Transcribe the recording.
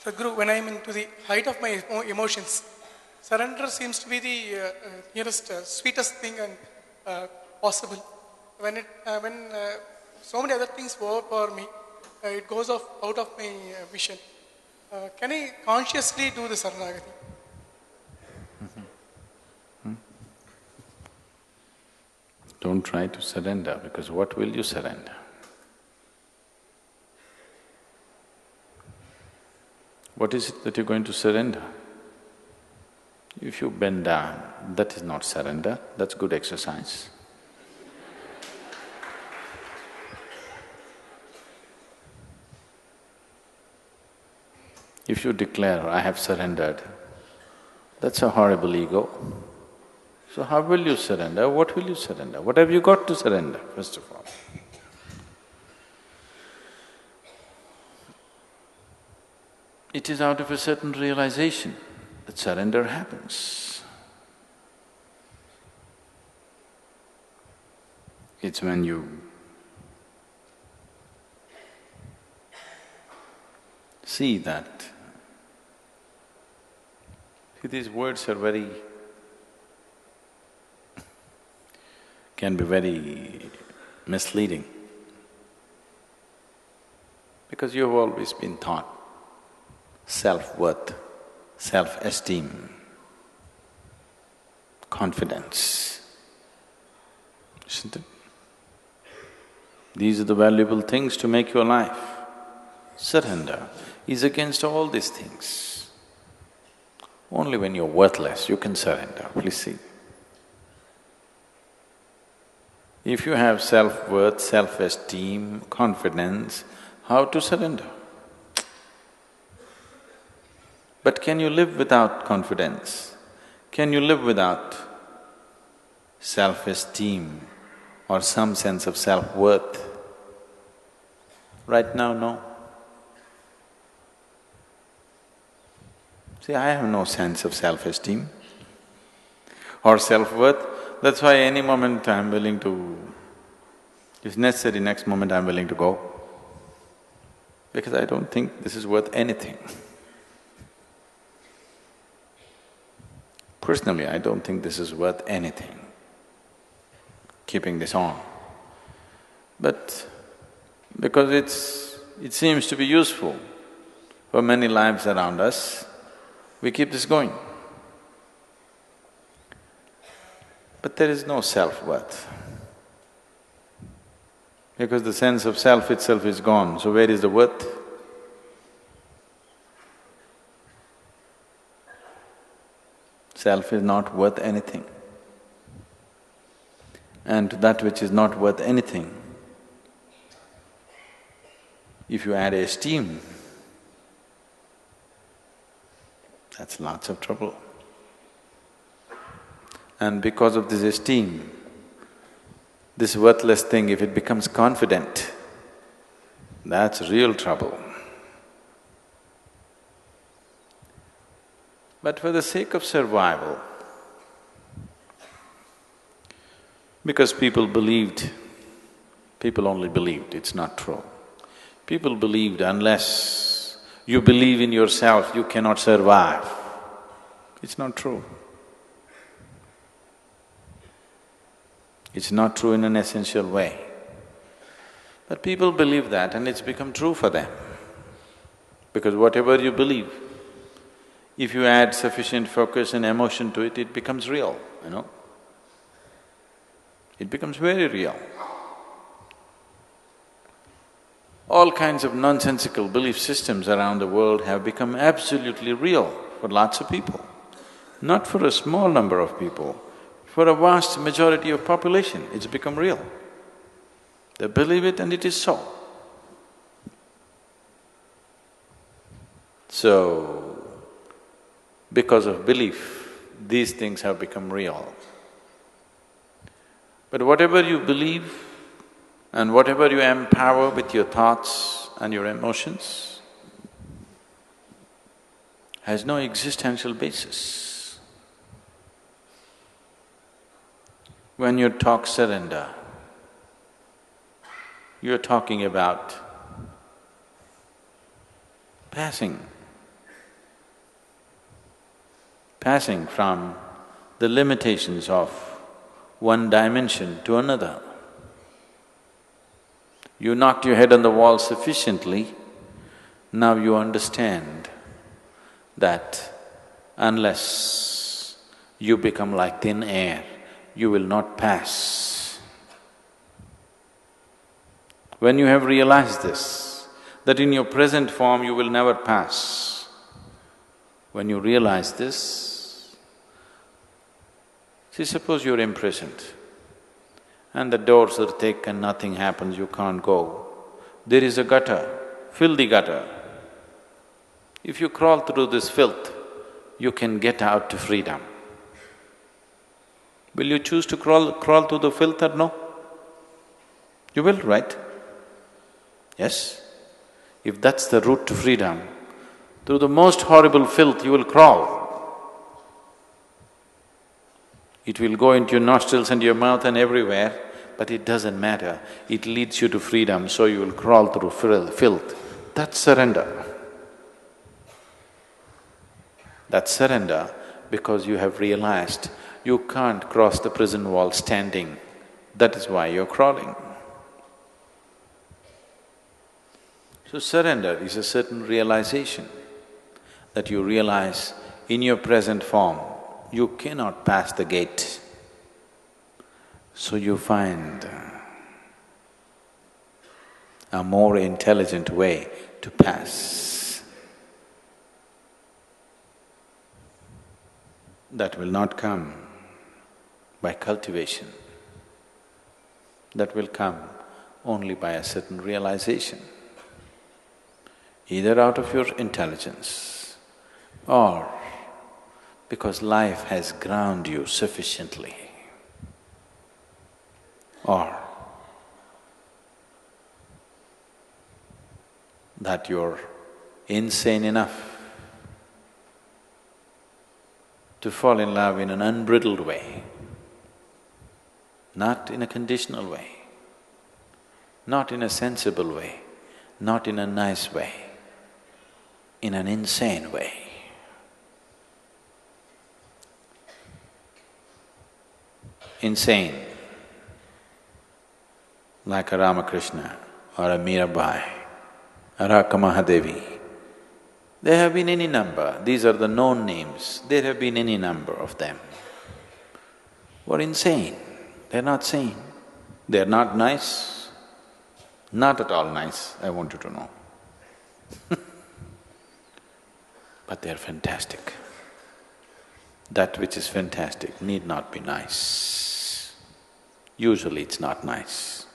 Sadhguru, when I am into the height of my emotions, surrender seems to be the nearest, sweetest thing and possible. When so many other things overpower me, it goes off out of my vision. Can I consciously do the Saranagati? Don't try to surrender, because what will you surrender? What is it that you're going to surrender? If you bend down, that is not surrender, that's good exercise. If you declare, I have surrendered, that's a horrible ego. So how will you surrender? What will you surrender? What have you got to surrender, first of all? It is out of a certain realization that surrender happens. It's when you see that… See, these words are can be very misleading, because you've always been taught self-worth, self-esteem, confidence, isn't it? These are the valuable things to make your life. Surrender is against all these things. Only when you're worthless you can surrender, please see. If you have self-worth, self-esteem, confidence, how to surrender? But can you live without confidence? Can you live without self-esteem or some sense of self-worth? Right now, no. See, I have no sense of self-esteem or self-worth. That's why any moment I'm willing to… if necessary, next moment I'm willing to go, because I don't think this is worth anything. Personally, I don't think this is worth anything, keeping this on. But because it seems to be useful for many lives around us, we keep this going. But there is no self-worth, because the sense of self itself is gone, so where is the worth? Self is not worth anything. And to that which is not worth anything, if you add esteem, that's lots of trouble. And because of this esteem, this worthless thing, if it becomes confident, that's real trouble. But for the sake of survival, because people believed, people only believed, it's not true. People believed unless you believe in yourself, you cannot survive. It's not true. It's not true in an essential way. But people believe that and it's become true for them. Because whatever you believe, if you add sufficient focus and emotion to it, it becomes real, you know. It becomes very real. All kinds of nonsensical belief systems around the world have become absolutely real for lots of people. Not for a small number of people, for a vast majority of population, it's become real. They believe it and it is so. So, because of belief, these things have become real. But whatever you believe and whatever you empower with your thoughts and your emotions has no existential basis. When you talk surrender, you're talking about passing passing from the limitations of one dimension to another. You knocked your head on the wall sufficiently, now you understand that unless you become like thin air, you will not pass. When you have realized this, that in your present form you will never pass, when you realize this, see, suppose you're imprisoned and the doors are thick and nothing happens, you can't go. There is a gutter, filthy gutter. If you crawl through this filth, you can get out to freedom. Will you choose to crawl through the filth or no? You will, right? Yes? If that's the route to freedom, through the most horrible filth you will crawl. It will go into your nostrils and your mouth and everywhere, but it doesn't matter. It leads you to freedom, so you will crawl through filth. That's surrender. That's surrender because you have realized you can't cross the prison wall standing. That is why you're crawling. So surrender is a certain realization that you realize in your present form, you cannot pass the gate. So you find a more intelligent way to pass. That will not come by cultivation. That will come only by a certain realization, either out of your intelligence or because life has ground you sufficiently, or that you're insane enough to fall in love in an unbridled way, not in a conditional way, not in a sensible way, not in a nice way, in an insane way. Insane, like a Ramakrishna or a Mirabai or a Mahadevi. There have been any number, these are the known names, there have been any number of them who are insane. They're not sane, they're not nice, not at all nice, I want you to know. But they're fantastic. That which is fantastic need not be nice. Usually it's not nice.